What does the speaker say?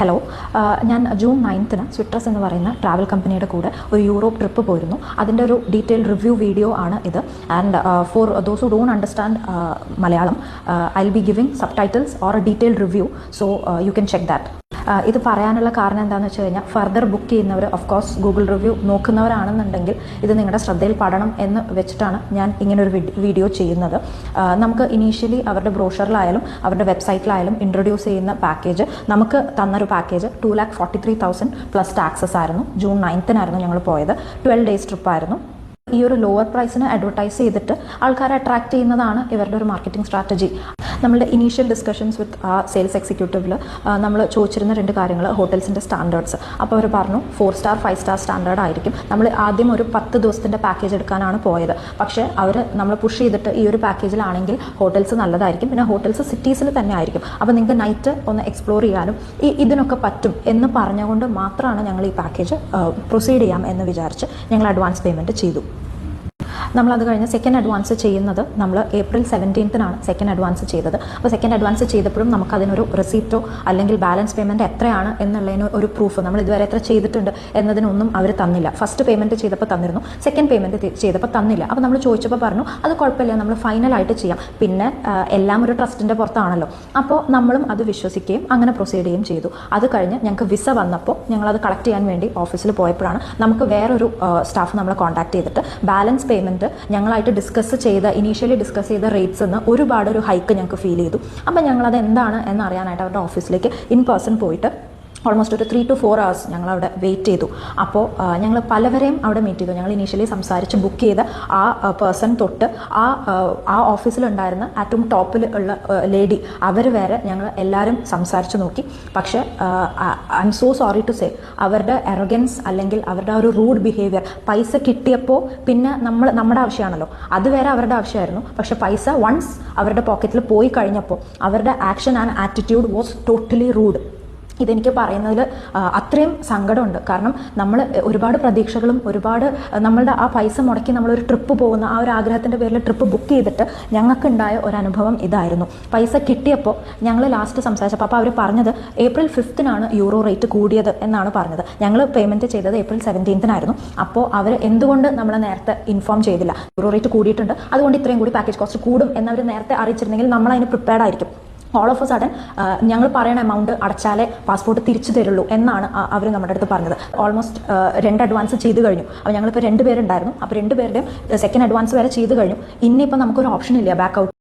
Hello, ഞാൻ June 9 സ്വിട്രസ് എന്ന് പറയുന്ന ട്രാവൽ കമ്പനിയുടെ കൂടെ ഒരു യൂറോപ്പ് ട്രിപ്പ് പോയിരുന്നു. അതിൻ്റെ ഒരു ഡീറ്റെയിൽ റിവ്യൂ വീഡിയോ ആണ് ഇത്. And for those who don't understand Malayalam, I will be giving subtitles or A detail review, so you can check that. ഇത് പറയാനുള്ള കാരണം എന്താണെന്ന് വെച്ച് കഴിഞ്ഞാൽ, ഫർദർ ബുക്ക് ചെയ്യുന്നവർ ഓഫ് കോഴ്സ് ഗൂഗിൾ റിവ്യൂ നോക്കുന്നവരാണെന്നുണ്ടെങ്കിൽ ഇത് നിങ്ങളുടെ ശ്രദ്ധയിൽ പെടണം എന്ന് വെച്ചിട്ടാണ് ഞാൻ ഇങ്ങനൊരു വീഡിയോ ചെയ്യുന്നത്. നമുക്ക് ഇനീഷ്യലി അവരുടെ ബ്രോഷറിലായാലും അവരുടെ വെബ്സൈറ്റിലായാലും ഇൻട്രൊഡ്യൂസ് ചെയ്യുന്ന പാക്കേജ്, നമുക്ക് തന്നൊരു പാക്കേജ് 2,43,000 പ്ലസ് ടാക്സസ് ആയിരുന്നു. ജൂൺ 9 ഞങ്ങൾ പോയത്. 12 ഡേയ്സ് ട്രിപ്പായിരുന്നു. ഈ ഒരു ലോവർ പ്രൈസിന് അഡ്വർടൈസ് ചെയ്തിട്ട് ആൾക്കാരെ അട്രാക്ട് ചെയ്യുന്നതാണ് ഇവരുടെ ഒരു മാർക്കറ്റിംഗ് സ്ട്രാറ്റജി. നമ്മളുടെ ഇനീഷ്യൽ ഡിസ്കഷൻസ് വിത്ത് ആ സെയിൽസ് എക്സിക്യൂട്ടീവിൽ നമ്മൾ ചോദിച്ചിരുന്ന 2 കാര്യങ്ങൾ, ഹോട്ടൽസിൻ്റെ സ്റ്റാൻഡേർഡ്സ്. അപ്പോൾ അവർ പറഞ്ഞു 4 സ്റ്റാർ 5 സ്റ്റാർ സ്റ്റാൻഡേർഡ് ആയിരിക്കും. നമ്മൾ ആദ്യം ഒരു 10 ദിവസത്തിൻ്റെ പാക്കേജ് എടുക്കാനാണ് പോയത്. പക്ഷേ നമ്മൾ പുഷ് ചെയ്തിട്ട് ഈ ഒരു പാക്കേജിലാണെങ്കിൽ ഹോട്ടൽസ് നല്ലതായിരിക്കും, പിന്നെ ഹോട്ടൽസ് സിറ്റീസിൽ തന്നെ ആയിരിക്കും. അപ്പോൾ നിങ്ങൾക്ക് നൈറ്റ് ഒന്ന് എക്സ്പ്ലോർ ചെയ്യാനും ഇതിനൊക്കെ പറ്റും എന്ന് പറഞ്ഞുകൊണ്ട് മാത്രമാണ് ഞങ്ങൾ ഈ പാക്കേജ് പ്രൊസീഡ് ചെയ്യാം എന്ന് വിചാരിച്ച് ഞങ്ങൾ അഡ്വാൻസ് പേയ്മെൻറ്റ് ചെയ്തു. നമ്മളത് കഴിഞ്ഞ് സെക്കൻഡ് അഡ്വാൻസ് ചെയ്യുന്നത് നമ്മൾ April 17 സെക്കൻഡ് അഡ്വാൻസ് ചെയ്തത്. അപ്പോൾ സെക്കൻഡ് അഡ്വാൻസ് ചെയ്തപ്പോഴും നമുക്കതിനൊരു റെസിപ്റ്റോ അല്ലെങ്കിൽ ബാലൻസ് പേയ്മെൻറ്റ് എത്രയാണ് എന്നുള്ളതിന് ഒരു പ്രൂഫ്, നമ്മൾ ഇതുവരെ എത്ര ചെയ്തിട്ടുണ്ട് എന്നതിനൊന്നും അവർ തന്നില്ല. ഫസ്റ്റ് പേയ്മെൻറ്റ് ചെയ്തപ്പോൾ തന്നിരുന്നു, സെക്കൻഡ് പേയ്മെൻറ്റ് ചെയ്തപ്പോൾ തന്നില്ല. അപ്പോൾ നമ്മൾ ചോദിച്ചപ്പോൾ പറഞ്ഞു അത് കുഴപ്പമില്ല, നമ്മൾ ഫൈനലായിട്ട് ചെയ്യാം. പിന്നെ എല്ലാം ഒരു ട്രസ്റ്റിൻ്റെ പുറത്താണല്ലോ. അപ്പോൾ നമ്മളും അത് വിശ്വസിക്കുകയും അങ്ങനെ പ്രൊസീഡ് ചെയ്യുകയും ചെയ്തു. അത് കഴിഞ്ഞ് ഞങ്ങൾക്ക് വിസ വന്നപ്പോൾ ഞങ്ങളത് കളക്ട് ചെയ്യാൻ വേണ്ടി ഓഫീസിൽ പോയപ്പോഴാണ് നമുക്ക് വേറൊരു സ്റ്റാഫ് നമ്മളെ കോൺടാക്ട് ചെയ്തിട്ട് ബാലൻസ് പേയ്മെൻറ്റ് ഞങ്ങളായിട്ട് ഇനീഷ്യലി ഡിസ്കസ് ചെയ്ത റേറ്റ്സ് നിന്ന് ഒരുപാട് ഒരു ഹൈക്ക് ഞങ്ങൾക്ക് ഫീൽ ചെയ്തു. അപ്പം ഞങ്ങളത് എന്താണ് എന്നറിയാനായിട്ട് അവരുടെ ഓഫീസിലേക്ക് ഇൻ പേഴ്സൺ പോയിട്ട് ഓൾമോസ്റ്റ് ഒരു 3 to 4 hours ഞങ്ങളവിടെ വെയിറ്റ് ചെയ്തു. അപ്പോൾ ഞങ്ങൾ പലവരെയും അവിടെ മീറ്റ് ചെയ്തു. ഞങ്ങൾ ഇനീഷ്യലി സംസാരിച്ച് ബുക്ക് ചെയ്ത ആ പേഴ്സൺ തൊട്ട് ആ ഓഫീസിലുണ്ടായിരുന്ന ഏറ്റവും ടോപ്പിൽ ഉള്ള ലേഡി, അവർ വരെ ഞങ്ങൾ എല്ലാവരും സംസാരിച്ച് നോക്കി. പക്ഷേ I am so sorry to say, അവരുടെ എറഗൻസ് അല്ലെങ്കിൽ അവരുടെ ആ ഒരു റൂഡ് ബിഹേവിയർ, പൈസ കിട്ടിയപ്പോൾ പിന്നെ നമ്മുടെ ആവശ്യമാണല്ലോ, അത് വേറെ അവരുടെ ആവശ്യമായിരുന്നു. പക്ഷേ പൈസ വൺസ് അവരുടെ പോക്കറ്റിൽ പോയി കഴിഞ്ഞപ്പോൾ അവരുടെ action and attitude was totally rude. ഇതെനിക്ക് പറയുന്നതിൽ അത്രയും സങ്കടമുണ്ട്. കാരണം നമ്മൾ ഒരുപാട് പ്രതീക്ഷകളും നമ്മളുടെ ആ പൈസ മുടക്കി നമ്മളൊരു ട്രിപ്പ് പോകുന്ന ആ ഒരു ആഗ്രഹത്തിൻ്റെ പേരിൽ ട്രിപ്പ് ബുക്ക് ചെയ്തിട്ട് ഞങ്ങൾക്കുണ്ടായ ഒരു അനുഭവം ഇതായിരുന്നു. പൈസ കിട്ടിയപ്പോൾ ഞങ്ങൾ ലാസ്റ്റ് സംസാരിച്ചപ്പോൾ അപ്പോൾ അവർ പറഞ്ഞത് April 5 യൂറോ റേറ്റ് കൂടിയത് എന്നാണ് പറഞ്ഞത്. ഞങ്ങൾ പേയ്മെൻറ്റ് ചെയ്തത് April 17 അപ്പോൾ അവർ എന്തുകൊണ്ട് നമ്മളെ നേരത്തെ ഇൻഫോം ചെയ്തില്ല, യൂറോ റേറ്റ് കൂടിയിട്ടുണ്ട് അതുകൊണ്ട് ഇത്രയും കൂടി പാക്കേജ് കോസ്റ്റ് കൂടും എന്നവർ നേരത്തെ അറിയിച്ചിരുന്നെങ്കിൽ നമ്മളതിന് പ്രിപ്പയർഡ് ആയിരിക്കും. ഓൾ ഓഫ് എ സഡൻ ഞങ്ങൾ പറയുന്ന എമൗണ്ട് അടച്ചാലേ പാസ്പോർട്ട് തിരിച്ചു തരുള്ളൂ എന്നാണ് അവർ നമ്മുടെ അടുത്ത് പറഞ്ഞത്. ഓൾമോസ്റ്റ് 2 അഡ്വാൻസ് ചെയ്ത് കഴിഞ്ഞു. അപ്പോൾ ഞങ്ങളിപ്പോൾ 2 പേരുണ്ടായിരുന്നു. അപ്പോൾ 2 പേരുടെയും സെക്കൻഡ് അഡ്വാൻസ് വരെ ചെയ്ത് കഴിഞ്ഞു. ഇനിയിപ്പോൾ നമുക്കൊരു ഓപ്ഷൻ ഇല്ല ബാക്ക് ഔട്ട്.